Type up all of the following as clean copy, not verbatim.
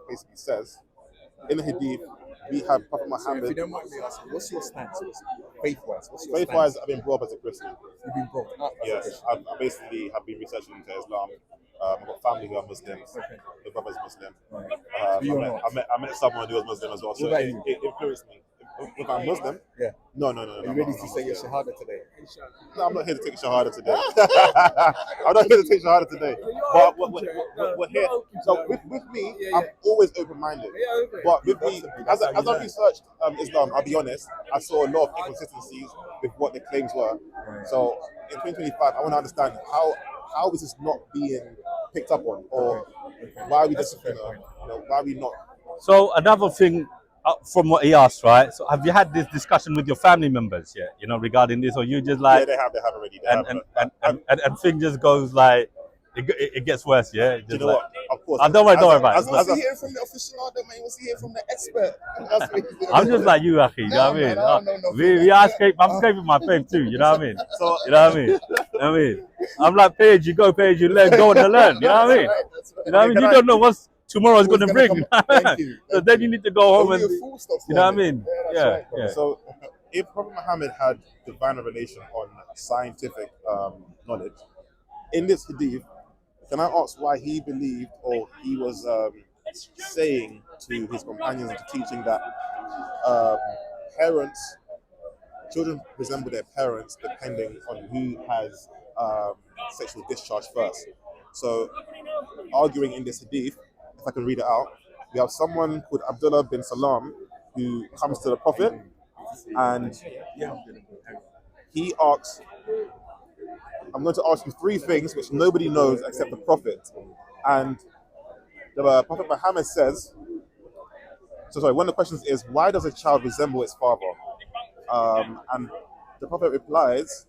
basically says in the Hadith we have Prophet So if you Muhammad. don't mind me asking, what's your stance? Faith-wise, what's your Faith-wise, stance? I've been brought up as a Christian. You've been brought up as a Yes, Christian. I basically have been researching into Islam. I've got family who are Muslims. Okay. My brother's Muslim. Right. I, You're met, not. I met someone who was Muslim as well, so about it, you? it influenced me. If I'm Muslim? Yeah. No. Are you ready to say your shahada today? No, I'm not here to take shahada today. I'm not here to take shahada today. But we're here. So with me, I'm always open-minded. But with me, as I researched Islam, I'll be honest, I saw a lot of inconsistencies with what the claims were. So in 2025, I want to understand how is this not being picked up on, or why are we just why are we not? So another thing from what he asked, right? So have you had this discussion with your family members yet? Regarding this, or you just like? Yeah, they have already. And thing just goes like it gets worse. Yeah. Do you know what? Of course. Don't worry about it. Was he hearing from the aficionado, man? Was he hearing from the expert? I'm just like you, Aki. You know what I mean? I'm escaping my faith too. You know what I mean? So you know what I mean? I'm like, page you go, page you learn, go on to learn. You know what I mean? You know what I mean? You don't know what's tomorrow's going to bring. So then you need to go home and, you know what I mean? Yeah. So if Prophet Muhammad had divine revelation on scientific knowledge, in this hadith, can I ask why he believed, or he was saying to his companions and teaching that children resemble their parents depending on who has sexual discharge first. So arguing in this hadith, if I can read it out, we have someone called Abdullah bin Salam who comes to the Prophet and he asks, I'm going to ask you three things which nobody knows except the Prophet. And the Prophet Muhammad says, one of the questions is, why does a child resemble its father? And the Prophet replies,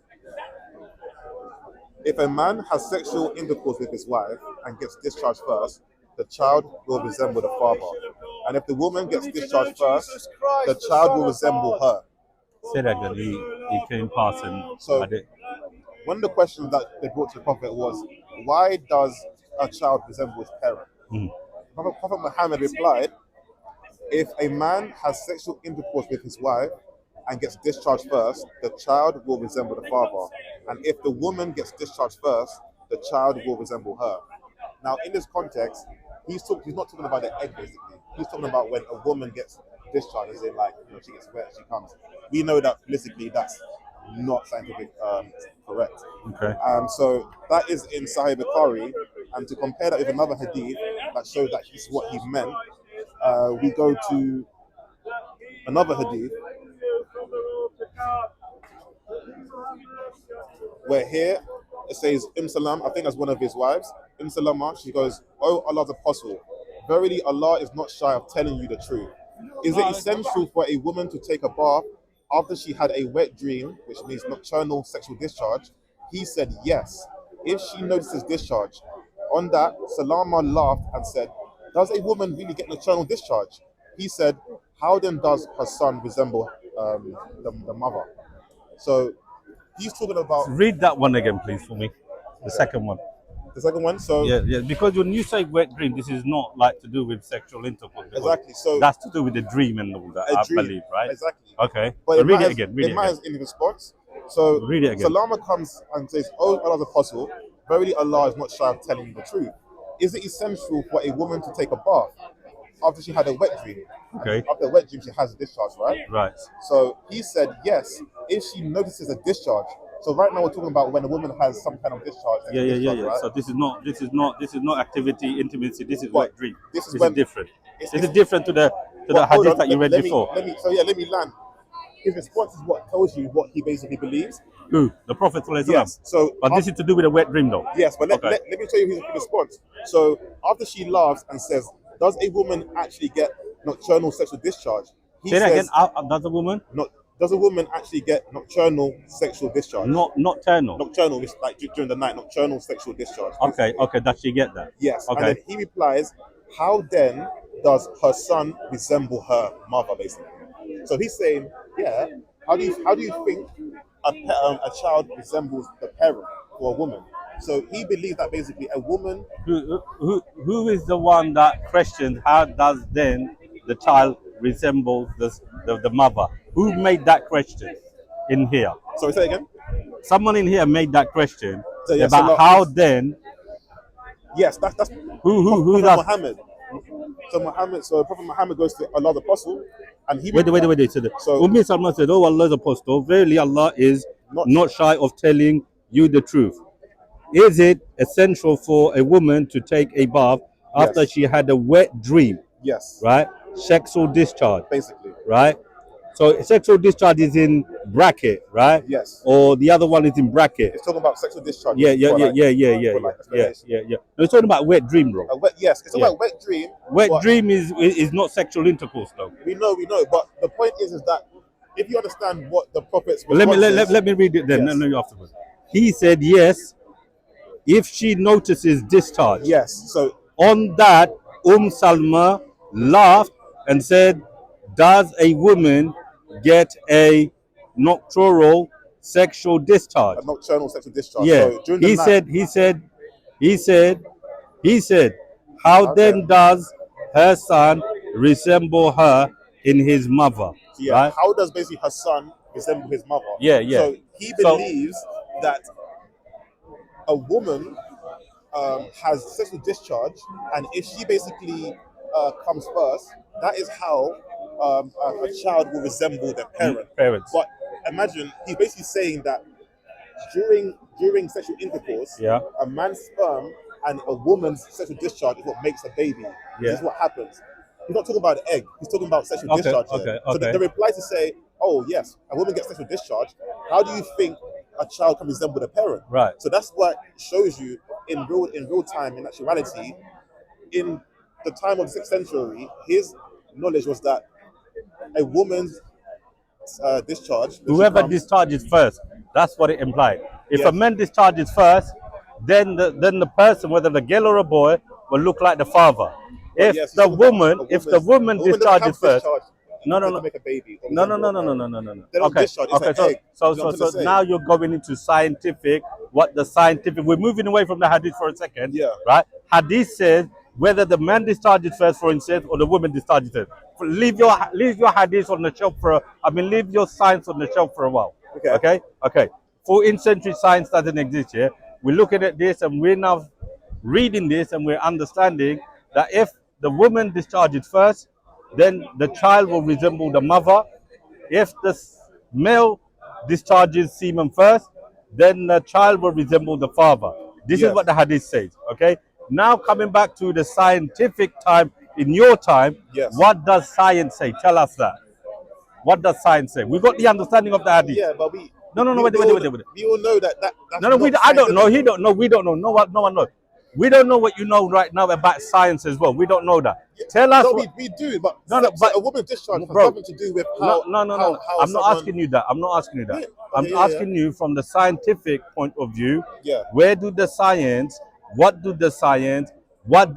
if a man has sexual intercourse with his wife and gets discharged first, the child will resemble the father. And if the woman gets discharged first, the child will resemble her. Say that again. He came past and so one of the questions that they brought to the Prophet was, why does a child resemble his parent? Prophet Muhammad replied, if a man has sexual intercourse with his wife and gets discharged first, the child will resemble the father. And if the woman gets discharged first, the child will resemble her. Now, in this context, he's not talking about the egg, basically. He's talking about when a woman gets discharged, as in she gets wet, she comes. We know that politically that's not scientific correct. Okay. So that is in Sahih Bukhari, and to compare that with another hadith that shows that he's what he meant, we go to another hadith where here it says Salam, I think that's one of his wives, Salama, she goes, "Oh Allah's apostle, verily Allah is not shy of telling you the truth. Is it essential for a woman to take a bath after she had a wet dream, which means nocturnal sexual discharge?" He said yes, if she notices discharge. On that, Salama laughed and said, does a woman really get nocturnal discharge? He said, how then does her son resemble the mother? So he's talking about... Read that one again, please, for me. The second one. The second one? So yeah, because when you say wet dream, this is not like to do with sexual intercourse. Exactly. So that's to do with the dream and all that, I believe, right? Exactly. Okay. But so read it again. Read it again. In response. So read it again. Salama comes and says, "Oh Allah's apostle, verily Allah is not shy of telling you the truth. Is it essential for a woman to take a bath after she had a wet dream?" Okay. After a wet dream, she has a discharge, right? Right. So he said yes, if she notices a discharge. So right now we're talking about when a woman has some kind of discharge. Yeah. Right? So this is not activity, intimacy. This is wet dream. This is different. This is different to the hadith that you read before. Let me land. His response is what tells you what he basically believes. Who? The Prophet. Yes. So, but this is to do with a wet dream, though. Yes, but let me tell you his response. So after she laughs and says, "Does a woman actually get nocturnal sexual discharge?" Say that again. Does a woman? Does a woman actually get nocturnal sexual discharge? Nocturnal. Nocturnal, is like during the night. Nocturnal sexual discharge. Okay. Does she get that? Yes. Okay. And then he replies, "How then does her son resemble her mother?" Basically. So he's saying, yeah. How do you think a child resembles the parent for a woman? So he believes that basically a woman. Who is the one that questioned how does then the child resemble the mother? Who made that question in here? Sorry, say again. Someone in here made that question So yes, about how then. Yes, that's Who Prophet that? Muhammad. So Prophet Muhammad goes to Allah the Apostle, and he Wait. So Ummi Salman said, "Oh Allah's apostle, verily Allah is not shy of telling you the truth. Is it essential for a woman to take a bath after she had a wet dream? Yes. Right? Sexual discharge. Basically. Right? So sexual discharge is in bracket, right? Yes. Or the other one is in bracket. It's talking about sexual discharge. Yeah. No, it's talking about wet dream, bro. Yes, it's talking about wet dream. Wet dream is not sexual intercourse, though. We know. But the point is that if you understand what the prophets. Let me read it then. Yes. No, afterwards. He said yes. If she notices discharge. Yes. So on that, Salma laughed and said, "Does a woman get a nocturnal sexual discharge?" A nocturnal sexual discharge. Yeah. So during the night, he said, how then does her son resemble her in his mother? Yeah. Right? How does basically her son resemble his mother? Yeah. So he believes that a woman has sexual discharge, and if she basically comes first, that is how a child will resemble their parents. But imagine he's basically saying that during sexual intercourse, a man's sperm and a woman's sexual discharge is what makes a baby. This is what happens. He's not talking about an egg. He's talking about sexual discharge. So the reply to say, "Oh yes, a woman gets sexual discharge. How do you think a child can resemble their parent?" Right. So that's what shows you in real time, in actuality, in the time of the 6th century, his knowledge was that a woman's discharge. Whoever discharges first, that's what it implied. If a man discharges first, then the person, whether the girl or a boy, will look like the father. If the woman discharges first, no. Make a baby. No. Okay. So now you're going into scientific. What the scientific? We're moving away from the hadith for a second. Yeah. Right. Hadith says whether the man discharges first, for instance, or the woman discharges first. Leave your hadith on the shelf leave your science on the shelf for a while. Okay. 14th century science doesn't exist here. We're looking at this and we're now reading this and we're understanding that if the woman discharges first, then the child will resemble the mother. If the male discharges semen first, then the child will resemble the father. This is what the hadith says. Okay. Now coming back to the scientific time, in your time, what does science say? Tell us that. What does science say? We got the understanding of the hadith. Yeah, but wait. Wait. We all know that. I don't know. He don't know. We don't know. No one knows. We don't know what you know right now about science as well. We don't know that. Tell us. No, we do, but but a woman's discharge has nothing to do with how. No. I'm not asking you that. I'm asking you from the scientific point of view. Yeah. Where do the science? What do the science?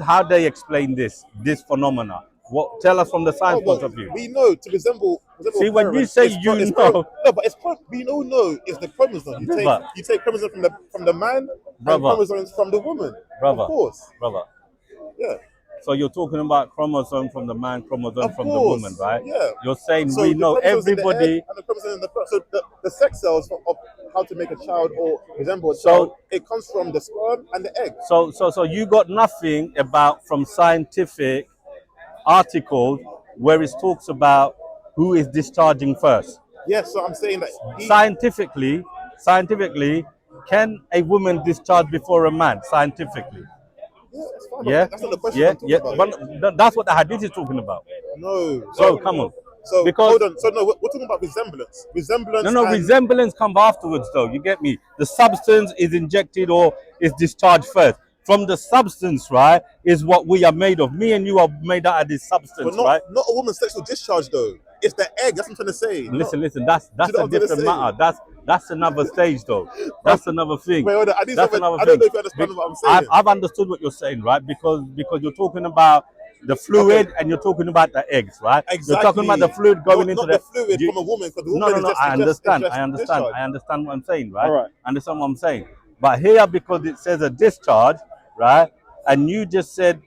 How they explain this phenomena? What tell us from the science point of view? We know to resemble. See, when you say no, but we all know it's the chromosome. You take chromosome from the man, and chromosomes from the woman. Of course, brother. Yeah. So you're talking about chromosome from the man, chromosome from the woman, right? Yeah. You're saying we know everybody. And the chromosome in the so the sex cells of how to make a child or resemble a child, it comes from the sperm and the egg. So you got nothing about from scientific article where it talks about who is discharging first. Yes, so I'm saying that scientifically, can a woman discharge before a man? Scientifically. Yeah, that's fine. Yeah, that's not the question. But that's what the hadith is talking about. No. So come on. So because hold on. So no, we're talking about resemblance. Resemblance comes afterwards, though. You get me? The substance is injected or is discharged first. From the substance, right, is what we are made of. Me and you are made out of this substance, right? Not a woman's sexual discharge, though. It's the egg. That's what I'm trying to say. Listen. That's a different matter. That's another stage, though. That's another thing. Wait, hold on. I don't know if you understand what I'm saying. I've understood what you're saying, right? Because you're talking about the fluid and you're talking about the eggs, right? Exactly. You're talking about the fluid going into the fluid from a woman. No. I understand what I'm saying, right? All right. Understand what I'm saying. But here, because it says a discharge, right? And you just said,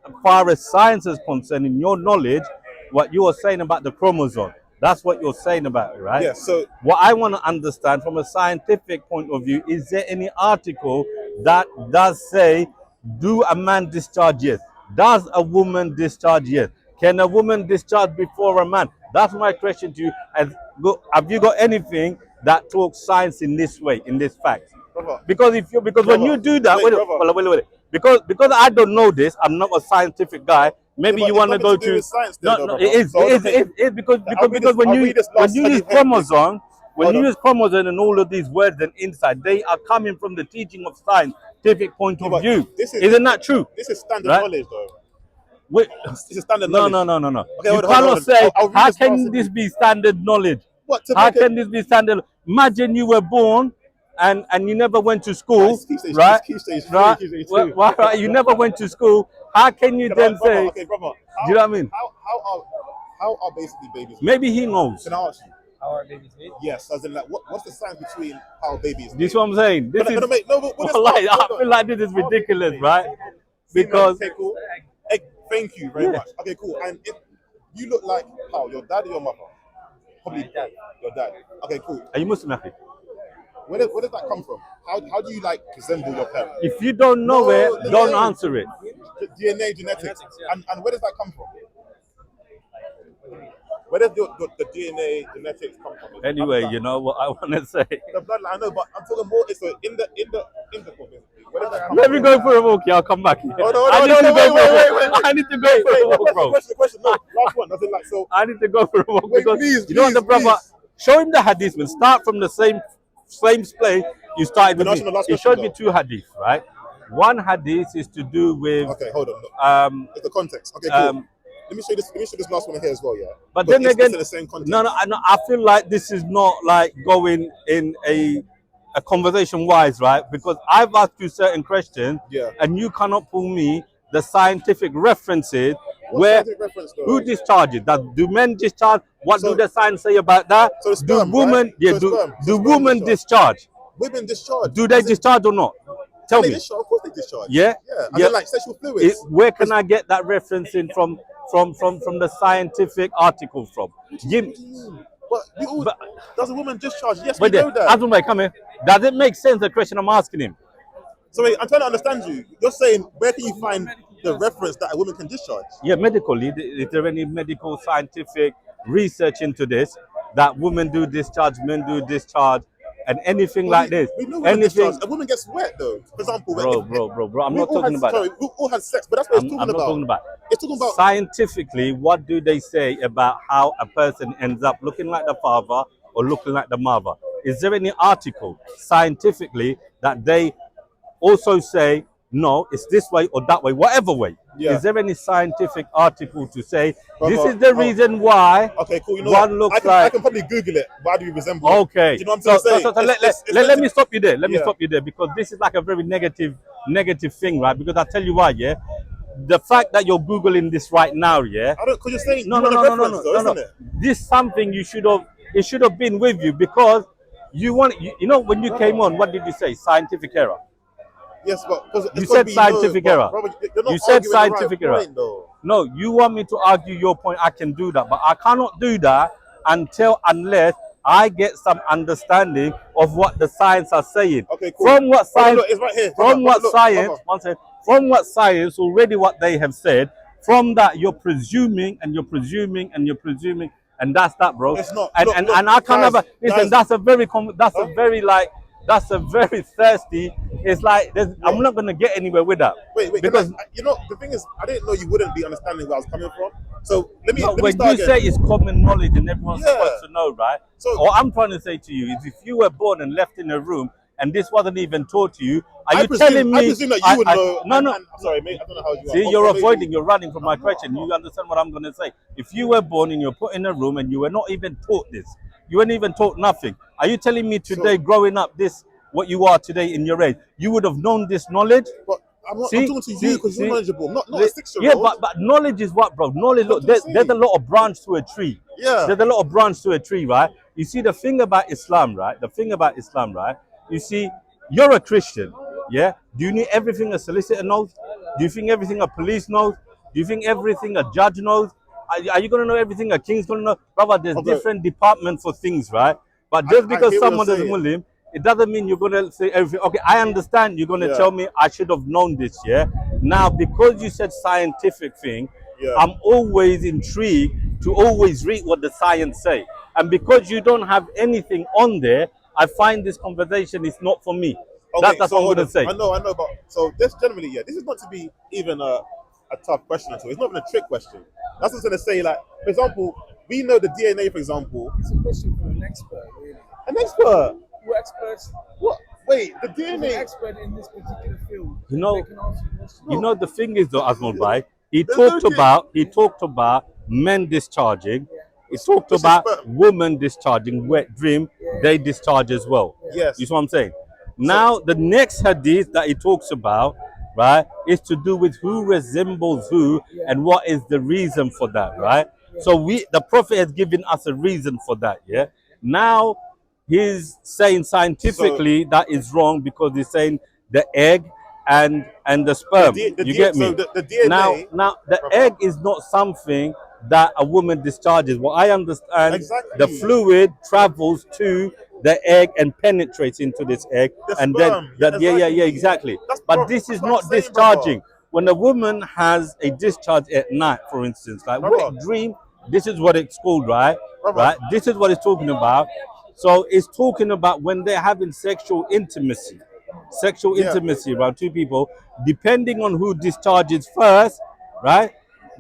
as far as science is concerned, in your knowledge, what you are saying about the chromosome, that's what you're saying about it, right? Yeah, so What I want to understand from a scientific point of view, is there any article that does say, do a man discharge? Yes. Does a woman discharge? Yes. Can a woman discharge before a man? That's my question to you. Have you got anything that talks science in this way, in this fact? brother, Because when you do that, wait. Because I don't know this, I'm not a scientific guy. Maybe but you it's want to nothing go to do to with science there, no, though, no, brother. it is, So, it is, okay, it is because I'll read this- I'll read this when last you use hadith here, please. chromosome, when Hold you on. use chromosome and all of these words and insight, they are coming from the teaching of scientific point Yeah, of but view. this is Isn't that true? This is standard Right? knowledge, though. Wait, This is standard no, knowledge. no. Okay, You hold on, cannot hold on. say, I'll read how this can last this hadith. be standard knowledge? What to How make it? can this be standard? Imagine you were born and you never went to Right, school, it's key stage, right? it's key stage three, Right? key stage Well, two. right? You never went to school. How can you then Brother, say? okay, brother. Do you know what I mean? How are basically babies made? Maybe he knows. Can I ask you? How are babies made? Yes, as in like, what's the science between how babies made? This is what I'm saying. This is Mate, no, but what is like, hold I on. feel like this is ridiculous, right? Female, Because okay, cool. Hey, thank you very much. Okay, cool. And if you look like how your dad or your mother? Probably your dad. Okay, cool. are you Muslim, Afi? Where does that come from? How do you like resemble your parents? If you don't know No, it, don't no. answer it. DNA, genetics, and where does that come from? Where does the DNA genetics come from? Anyway, you know what I want to say. The bloodline, I know, but I'm talking more. It's in the intercourse, basically. Where does that come Let from? me go for a walk. Yeah, I'll come back. no, I need to go for a walk. I need to go for a walk, bro. Question. No, last one. Nothing like so. I need to go for a walk Wait, because please, you know what the please, brother. please. Show him the hadith. We'll start from the same place you started with Can I ask me. him the last He question, showed me though? two hadith, right? One hadith is to do with Okay, hold on. um It's the context. Okay, cool. um. Let me show you this. Let me show this last one here as well. Yeah. But Because then again, it's in the same context. no, I feel like this is not like going in a conversation wise, right? Because I've asked you certain questions, Yeah. and you cannot pull me the scientific references What where scientific reference, though? who discharges. Do men discharge? What So- do the science say about that? So it's Do sperm, women? right? Yeah. So it's sperm. So Do sperm women discharge? Women discharge. Do they As in- discharge or not? Tell they me. discharge. Of course they discharge. Yeah? Yeah. Yeah. As in like sexual fluids. Where can I get that reference in from the scientific article from? Give me. But you all, But- does a woman discharge? Yes, we But know that. Azumai, come here. Does it make sense, the question I'm asking him? So wait, I'm trying to understand you. You're saying where can you find the reference that a woman can discharge? Yeah, medically, is there any medical scientific research into this that women do discharge, men do discharge, and anything Well, like this? We know women Anything, discharge. A woman gets wet though. For example, bro. I'm we not all talking had, about sorry, that. we all had sex, but that's what it's I'm talking not about. talking about. It's talking about Scientifically, what do they say about how a person ends up looking like the father or looking like the mother? Is there any article scientifically that they also say, no, it's this way or that way, whatever way? Yeah. Is there any scientific article to say, Brother, this is the reason why okay, cool. You know one what? looks I like... can probably Google it. Why do we resemble? Okay. Do you know what I'm trying to say? Let me stop you there. Let me Yeah. stop you there because this is like a very negative thing, right? Because I tell you why, yeah? The fact that you're Googling this right now, yeah? I don't, because you're saying No, you want a reference, though, no. isn't it? This is something it should have been with you because you know, when you came on, what did you say? Scientific error. Yes, but You said scientific error. You said scientific error. Point, though. No, you want me to argue your point, I can do that. But I cannot do that unless I get some understanding of what the science are saying. Okay, cool. From what science, look, it's right here. from what Look, science, brother. one second, from what science, already what they have said, from that you're presuming and you're presuming and you're presuming, and that's that, bro. It's not. And Look, and, look, and I can't guys, have a listen. guys. That's a very that's a very thirsty. It's like I'm not gonna get anywhere with that. Wait, because you know, the thing is, I didn't know you wouldn't be understanding where I was coming from. So let me when start you again. say it's common knowledge and everyone's Yeah. supposed to know, right? So- what I'm trying to say to you is, if you were born and left in a room and this wasn't even taught to you, are you telling me? I presume that you would know. No. I'm sorry, mate. I don't know how you are. See, you're Maybe- avoiding, you're running from my not, question. I'm You not. understand what I'm going to say? If you were born and you're put in a room and you were not even taught this, you weren't even taught nothing. Are you telling me today, growing up, what you are today in your age, you would have known this knowledge? But I'm not. See? I'm talking to you because See? you're knowledgeable, not a Yeah, 6-year-old. but knowledge is what, bro? Knowledge, look, That's what I'm there's a saying. lot of branch to a tree. Yeah. There's a lot of branch to a tree, right? You see, the thing about Islam, right? You see, You're a Christian, yeah? Do you need everything a solicitor knows? Do you think everything a police knows? Do you think everything a judge knows? Are you going to know everything a king's going to know? Brother, there's Okay. different departments for things, right? But just I because hear what someone you're is a saying. Muslim, it doesn't mean you're going to say everything. Okay, I understand you're going to Yeah. tell me I should have known this, yeah? Now, because you said scientific thing, Yeah. I'm always intrigued to always read what the science say. And because you don't have anything on there, I find this conversation is not for me. Okay, That's so what I'm hold going on. to say. I know, but so this generally, yeah, this is not to be even a tough question at all. It's not even a trick question. That's what I'm gonna say. Like, for example, we know the DNA, for example. It's a question for an expert, really. An expert. We're experts. What? Wait, the He's an DNA. expert in this particular field. You know, They can answer questions. you know the thing is though, Asmal Bhai, he There's talked about men discharging. He talked Which is about sperm. women discharging, wet dream, they discharge as well. Yes. You see what I'm saying? Now the next hadith that he talks about, right, is to do with who resembles who and what is the reason for that, right? So the Prophet has given us a reason for that, yeah? Now he's saying scientifically that is wrong because he's saying the egg and the sperm. You get me? So the DNA. Now the Brother. egg is not something that a woman discharges. What I understand, Exactly. the fluid travels to the egg and penetrates into this egg, The and sperm, then exactly. exactly. That's But this is what I'm not saying, discharging. brother. When a woman has a discharge at night, for instance, like Brother. wet dream, this is what it's called, right? Brother. Right. This is what it's talking about. So it's talking about when they're having sexual intimacy around two people, depending on who discharges first, right?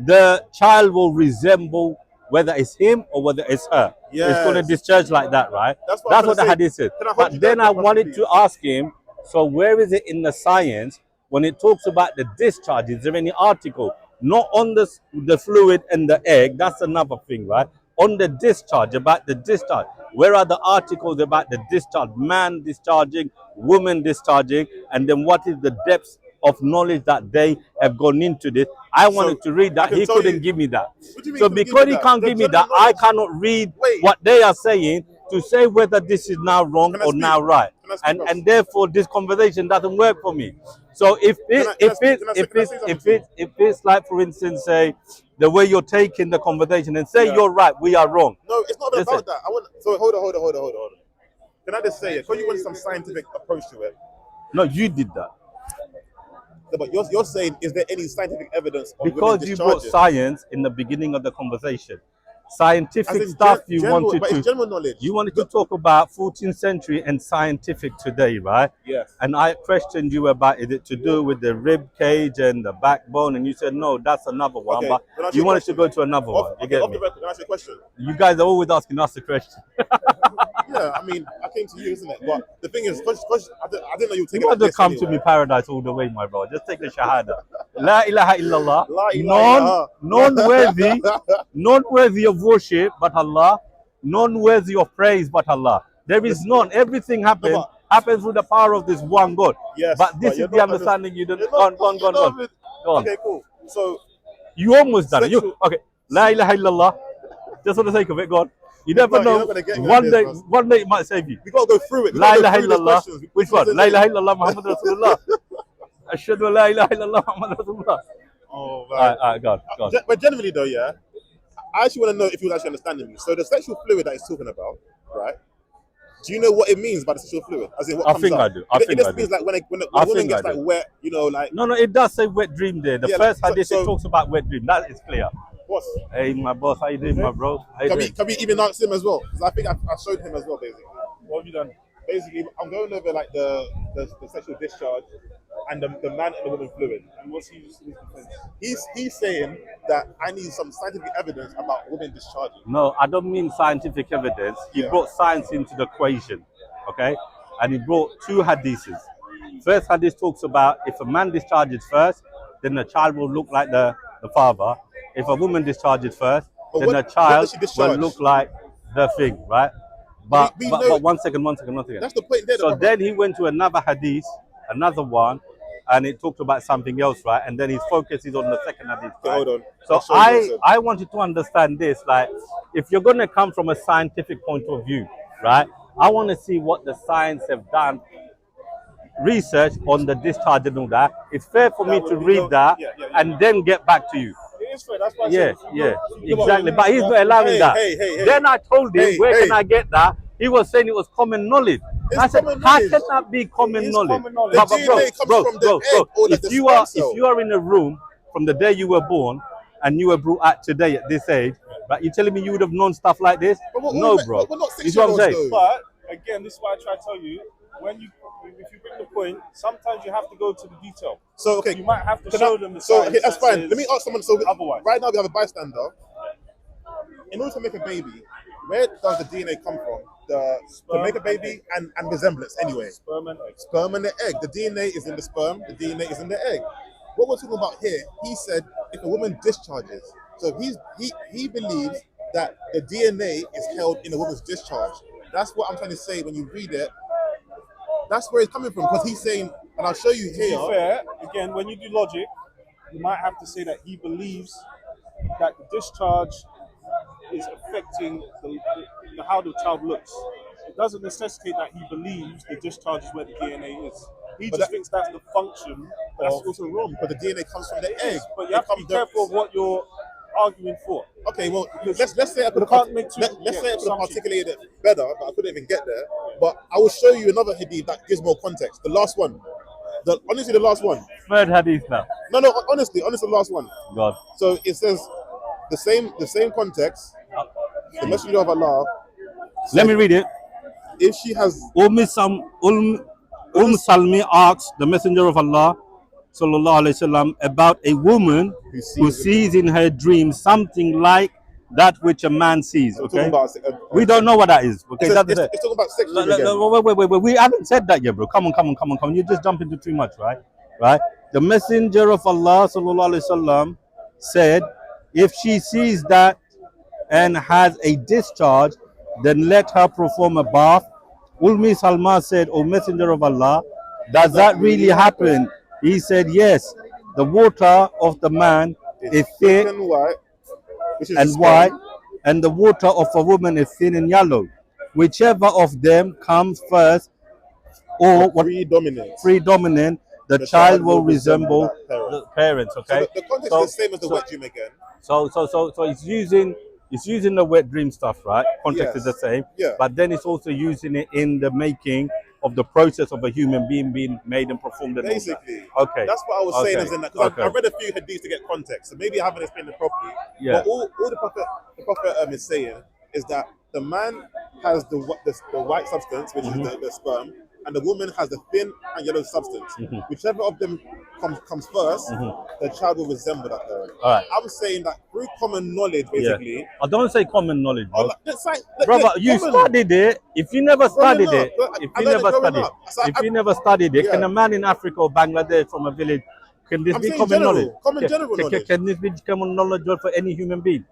The child will resemble whether it's him or whether it's her. It's going to Yes. discharge like that, right? That's what That's I'm what the gonna say. hadith says. Can I hold But you then there, I brother, wanted please? to ask him, so where is it in the science when it talks about the discharge? Is there any article? Not on the fluid and the egg, that's another thing, right? On the discharge, about the discharge. Where are the articles about the discharge? Man discharging, woman discharging, and then what is the depth of knowledge that they have gone into this? I wanted to read I that. can He tell couldn't you- give me that. What do you mean So couldn't give because me he that? can't The give me general that, I knowledge- cannot read Wait. what they are saying to say whether this is now wrong Can I or speak? now right. Can I speak, And boss? and therefore this conversation doesn't work for me. So if Can I say something? if it's like, for instance, say the way you're taking the conversation and say Yeah. you're right, we are wrong. No, it's not even Listen. about that. I want. So hold on. Can I just say it? Because you want some scientific approach to it. No, you did that. No, but you're saying, is there any scientific evidence on women Because you brought discharging? science in the beginning of the conversation. Scientific As in stuff you general, wanted but to it's general knowledge. you wanted to talk about 14th century and scientific today, right? Yes. And I questioned you about is it to do with the rib cage and the backbone, and you said no, that's another one. Okay, But can I ask you you a wanted to question? go to another one. You get Off me? the record, can I ask you a question? You guys are always asking us a question. Yeah, I mean, I came to you, isn't it? But the thing is, because I didn't know you would take You it like might have this come anyway. to me paradise all the way, my bro. Just take the shahada. La ilaha illallah. La ilaha illallah. None worthy of worship but Allah. None worthy of praise but Allah. There is none. Everything happens through the power of this one God. Yes, But this you're is the not understanding you don't. you're Go not- on. you're Go not- on. Okay, cool. So, You almost done it. Sexual- Okay. La ilaha illallah. Just for the sake of it, go on. You never You're know. not gonna get me One on day, this, one day it might save you. we got to go through it. We La gotta go ilaha through these illallah. questions. Which one? La ilaha illallah Muhammad Rasulullah. Ashhadu an la ilaha illallah Muhammad Rasulullah. Oh, All man. right, go on. But generally, though, yeah, I actually want to know if you actually understanding me. So, the sexual fluid that he's talking about, right? Do you know what it means by the sexual fluid? As in, what I comes think out? I do. I It think just I do. means like when a I woman think gets I like do. wet, you know, like No, it does say wet dream there. The Yeah, first so- hadith so- it talks about wet dream. That is clear. what? Hey, my boss, how you doing, my bro? How you doing? Can we even ask him as well? Because I think I showed him as well, basically. What have you done? Basically, I'm going over like the sexual discharge and the man and the woman fluid. And what's his defense? He's saying that I need some scientific evidence about women discharging. No, I don't mean scientific evidence. He Yeah. brought science into the equation, okay? And he brought two hadiths. First hadith talks about if a man discharges first, then the child will look like the father. If a woman discharges first, But then what- the what child does she will discharge? look like the thing, right? But, We but, know- but one second. That's the point there. So brother. then he went to another hadith, another one, and it talked about something else, right? And then his focus is on the second hadith. Okay, Right? hold on. So I'll show you what it said. I wanted to understand this, like, if you're going to come from a scientific point of view, right? I want to see what the science have done research on the discharge and all that. It's fair for me That to would be read no- that yeah, yeah, yeah. and then get back to you. It is fair. That's why I Yeah, said yeah, but- exactly. But he's not allowing Hey, that. hey. Then I told him, Hey, where hey. can I get that? He was saying it was common knowledge. It's I said, common how knowledge. can that be It common is knowledge? common knowledge. The DNA comes from the egg or if the you sperm are cell. if you are in a room from the day you were born and you were brought out today at this age, but you telling me you would have known stuff like this? But No, bro. We're not You see what I'm 6-year-olds saying? though. But again, this is why I try to tell you, if you bring the point, sometimes you have to go to the detail. So okay, You might have to Can show I- them the so science okay, that's that fine. says Let me ask someone. So otherwise. right now we have a bystander. In order to make a baby, where does the DNA come from? To Sperm make a and baby and resemblance anyway. sperm and egg. Sperm and the egg. The DNA is in the sperm. The DNA is in the egg. What we're talking about here, he said, if a woman discharges, so he believes that the DNA is held in a woman's discharge. That's what I'm trying to say when you read it. That's where it's coming from because he's saying, and I'll show you To be here. fair, again, when you do logic, you might have to say that he believes that the discharge is affecting how the child looks. It doesn't necessitate that he believes the discharge is where the DNA is. He But just that- thinks that's the function That's of. also wrong because the DNA comes from the egg. But you have to be careful of what you're arguing for. Okay, well, let's say I could have can't make let's say I could have assumptions. articulated it better, but I couldn't even get there. But I will show you another hadith that gives more context. The last one, honestly, the last one. Third hadith now. No, honestly, the last one. God. So it says the same context. The Messenger of Allah. Let me read it. If she has, Salmi asked the Messenger of Allah sallallahu alaihi wasallam about a woman who sees in her dream something like that which a man sees. we're talking Okay, about, we don't know what that is. Okay, that's it. it's talking about sex dream again. Wait. We haven't said that yet, bro. Come on. You just jump into too much, right? Right. The Messenger of Allah sallallahu alaihi wasallam said, if she sees that and has a discharge, then let her perform a bath. Ulmi Salma said, O Messenger of Allah, does that really happen? He said, yes. The water of the man is thick and white, which is and the white, sperm. and the water of a woman is thin and yellow. Whichever of them comes first or what predominant, the child will resemble the parents. Okay. So the context is the same as the wet dream again. So it's using the wet dream stuff, right? Context is the same. Yeah. But then it's also using it in the making of the process of a human being being made and performed. And Basically. all that. Okay. That's what I was saying as in that because Okay. I read a few hadiths to get context, so maybe I haven't explained it properly. Yeah. But all the prophet is saying is that the man has the white substance, which is the sperm, and the woman has the thin and yellow substance. Whichever of them comes first, the child will resemble that parent. All right. I'm saying that through common knowledge, basically. Yeah. I don't say common knowledge, bro. Brother, Brother, you studied it. If you never studied it, if you never studied it, can a man in Africa or Bangladesh from a village, can this be common knowledge? General knowledge. Can this be common knowledge for any human being?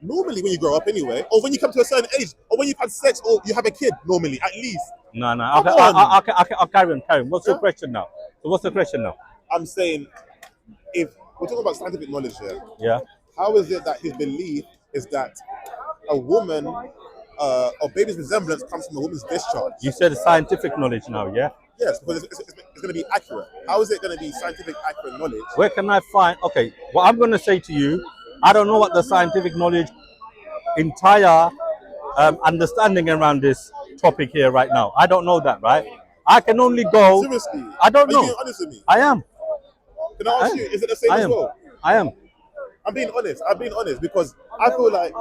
Normally, when you grow up, anyway, or when you come to a certain age, or when you've had sex, or you have a kid, normally, at least. No. Come I'll carry on. What's your question now? So what's the question now? I'm saying, if we're talking about scientific knowledge here, Yeah. how is it that his belief is that a woman or baby's resemblance comes from a woman's discharge? You said scientific knowledge now, yeah? Yes, because it's going to be accurate. How is it going to be scientific accurate knowledge? Where can I find? Okay, what I'm going to say to you, I don't know what the scientific knowledge, entire understanding around this topic here right now. I don't know that, right? I can only go. Seriously, I don't are know. you being honest with me? I am. Can I ask you? Is it the same I as am. well? I am. I'm being honest because I feel like.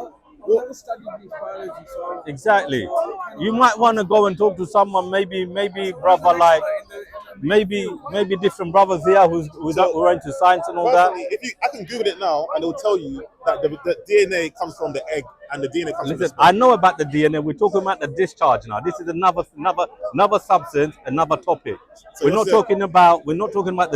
I've never studied this biology, so Exactly. You might want to go and talk to someone, maybe brother like, maybe different brothers here who are into science and all that. Personally, I can Google it now and it'll tell you that the DNA comes from the egg and the DNA comes from the Listen, sperm. I know about the DNA. We're talking about the discharge now. This is another substance, another topic. So we're not what's talking about the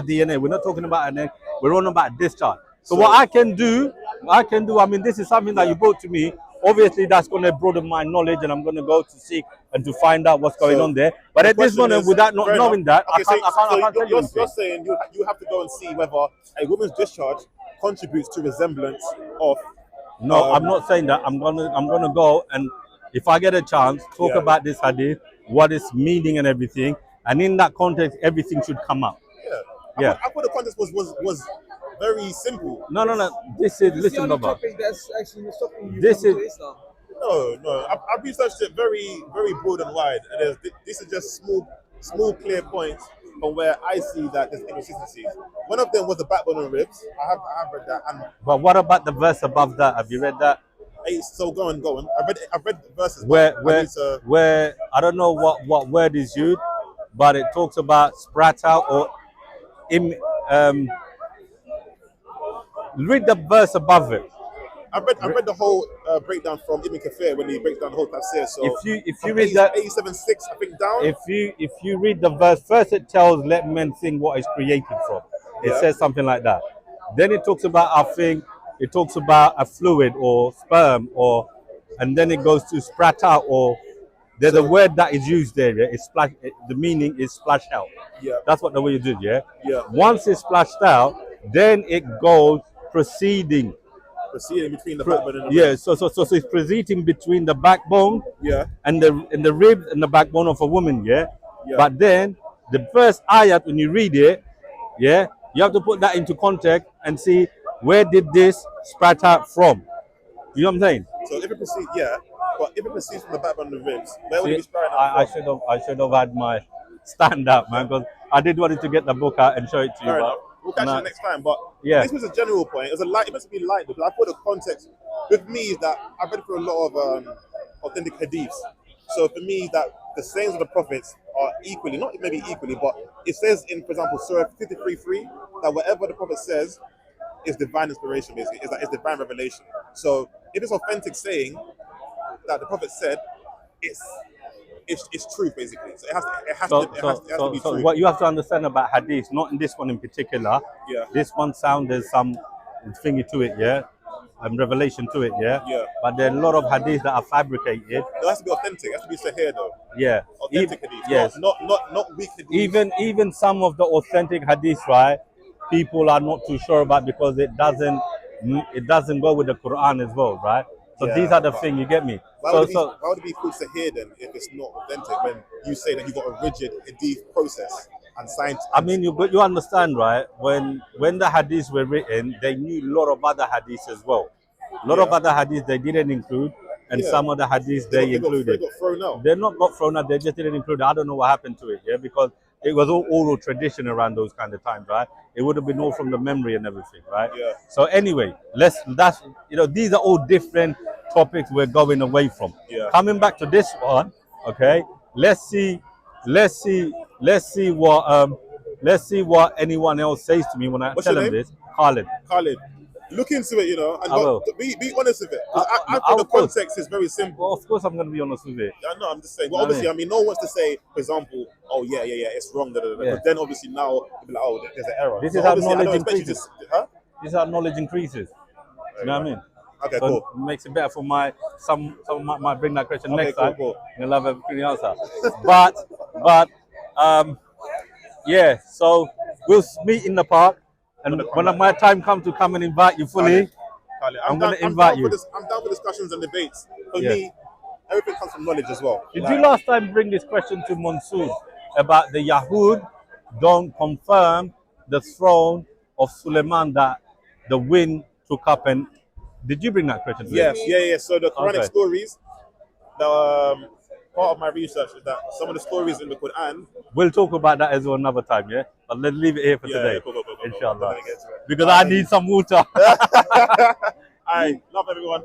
DNA. We're not talking about an egg. We're on about discharge. So what I can do. I mean, this is something that you brought to me. Obviously, that's going to broaden my knowledge, and I'm going to go to seek and to find out what's going on there. But at this moment, without not knowing that, I can't tell you anything. You're saying you have to go and see whether a woman's discharge contributes to resemblance of. No, I'm not saying that. I'm gonna go and if I get a chance, talk about this hadith, what its meaning and everything, and in that context, everything should come up. Yeah. I thought the context was very simple. No. This is listen, brother. That's actually stopping you This from is Islam. No. I've researched it very, very broad and wide. And this is just small, clear points from where I see that there's inconsistencies. One of them was the backbone and ribs. I have read that. And But what about the verse above that? Have you read that? so go on. I've read the verses. Where I don't know what word is used, but it talks about sprat out or read the verse above it. I read the whole breakdown from Ibn Kathir when he breaks down the whole tafsir. So if you read that 87.6, I think down. If you read the verse first, it tells let men think what is created from. It says something like that. Then it talks about it talks about a fluid or sperm and then it goes to sprat out or there's a word that is used there. Yeah? It's splash. The meaning is splash out. Yeah. That's what the way you do. Yeah. Yeah. Once it's splashed out, then it goes proceeding between the backbone and the ribs. So it's proceeding between the backbone and the ribs and the backbone of a woman, yeah? But then the first ayat when you read it, yeah, you have to put that into context and see where did this sprout out from. You know what I'm saying? So if it proceeds, but if it proceeds from the backbone and the ribs, where would it be sprouting out from? I should have had my stand up, man, because I did want to get the book out and show it to you. But we'll catch you next time, but this was a general point. It must be light because I thought the context with me is that I've read through a lot of authentic hadiths. So for me, that the sayings of the prophets are equally, not maybe equally, but it says in, for example, Surah 53:3 that whatever the prophet says is divine inspiration, basically, it's divine revelation. So if it's authentic saying that the prophet said, it's truth, basically. So it has to be true. What you have to understand about hadith, not in this one in particular. This one there's some thingy to it, revelation to it, But there are a lot of hadith that are fabricated. It has to be authentic. It has to be sahih, though. Authentic hadith. Yes. Not weak hadith. Even some of the authentic hadith, right? People are not too sure about because it doesn't go with the Quran as well, right? So these are the thing, you get me? Why would it be called sahih then if it's not authentic when you say that you've got a rigid hadith process and science? I mean, you understand, right? When the hadiths were written, they knew a lot of other hadiths as well. A lot of other hadiths they didn't include, and some of the hadiths they included. They got thrown out. They're not got thrown out, they just didn't include it. I don't know what happened to it, because it was all oral tradition around those kind of times, right? It would have been all from the memory and everything, right? So anyway, these are all different topics we're going away from. Coming back to this one, okay? Let's see what anyone else says to me when I tell them this. Khalid. Look into it, and be honest with it. I think the context is very simple. Well, of course, I'm going to be honest with it. No, I'm just saying. Well, obviously, I mean, no one wants to say, for example, oh yeah, it's wrong. But then obviously now, you'll be like, oh, there's an error. This is how knowledge increases. This is how knowledge increases. You know what I mean? Okay, so cool. It makes it better for some might bring that question next time. Cool. You'll have everything answer. but so we'll meet in the park. And when my time comes to come and invite you fully, I'm going to invite you. I'm down for discussions and debates. For me, everything comes from knowledge as well. Did you last time bring this question to Mansour about the Yahud don't confirm the throne of Suleiman that the wind took up? And did you bring that question to him? Yes. So the Quranic stories, part of my research is that some of the stories in the Quran. We'll talk about that as well another time, But let's leave it here for today. Cool. Inshallah. Because I need some water. All right, love everyone.